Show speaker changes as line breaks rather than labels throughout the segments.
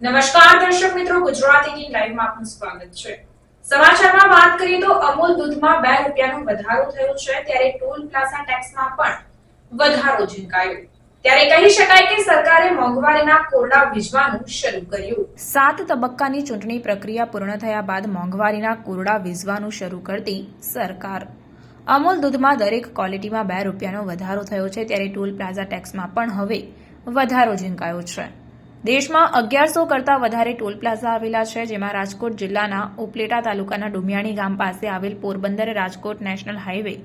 નમસ્કાર દર્શક મિત્રો, ગુજરાતી લાઈવમાં આપનું સ્વાગત છે। સમાચારમાં વાત કરીએ તો અમૂલ દૂધમાં 2 રૂપિયાનો વધારો થયો છે, ત્યારે ટોલ પ્લાઝા ટેક્સમાં પણ વધારો ઝીંકાયો। ત્યારે કહી શકાય કે સરકારે મોંઘવારીના કોરડા વીજવાનું શરૂ કર્યું। 7 તબક્કાની ચૂંટણી પ્રક્રિયા પૂર્ણ થયા બાદ મોંઘવારીના કોરડા વીજવાનું શરૂ કરતી સરકાર અમૂલ દૂધમાં દરેક ક્વોલિટીમાં 2 રૂપિયાનો વધારો થયો છે, ત્યારે ટોલ પ્લાઝા ટેક્સમાં પણ હવે વધારો ઝીંકાયો છે। દેશમાં 1100 કરતાં વધારે ટોલ પ્લાઝા આવેલા છે, જેમાં રાજકોટ જિલ્લાના ઉપલેટા તાલુકાના ડુમિયાણી ગામ પાસે આવેલ Porbandar Rajkot national highway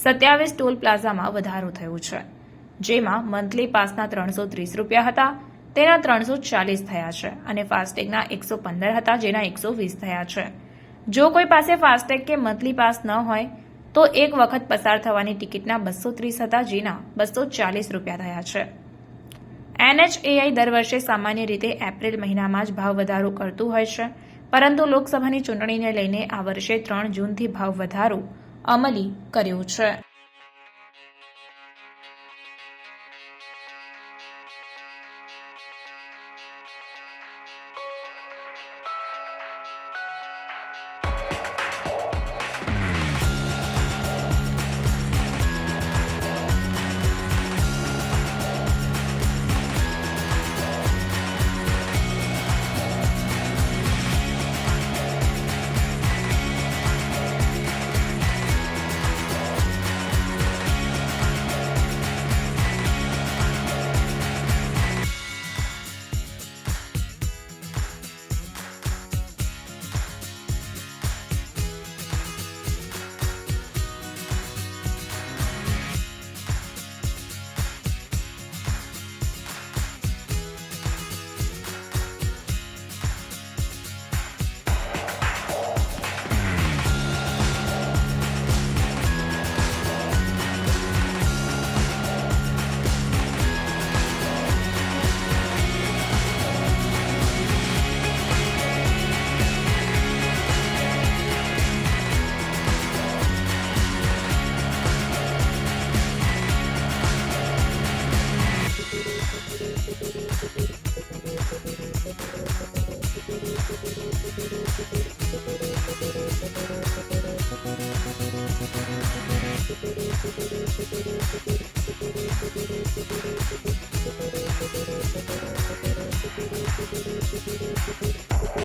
27 toll પ્લાઝામાં વધારો થયો છે, જેમાં મંથલી પાસના 330 રૂપિયા હતા, તેના 340 થયા છે અને ફાસ્ટેગના 115 હતા, જેના 120 થયા છે। જો કોઈ પાસે ફાસ્ટેગ કે મંથલી પાસ ન હોય તો એક વખત પસાર થવાની ટિકિટના 230 હતા, જેના 240 રૂપિયા થયા છે। NHAI દર વર્ષે સામાન્ય રીતે એપ્રિલ મહિનામાં જ ભાવ વધારો કરતું હોય છે, પરંતુ લોકસભાની ચૂંટણીને લઈને આ વર્ષે 3 જૂનથી ભાવ વધારો અમલી કર્યો છે।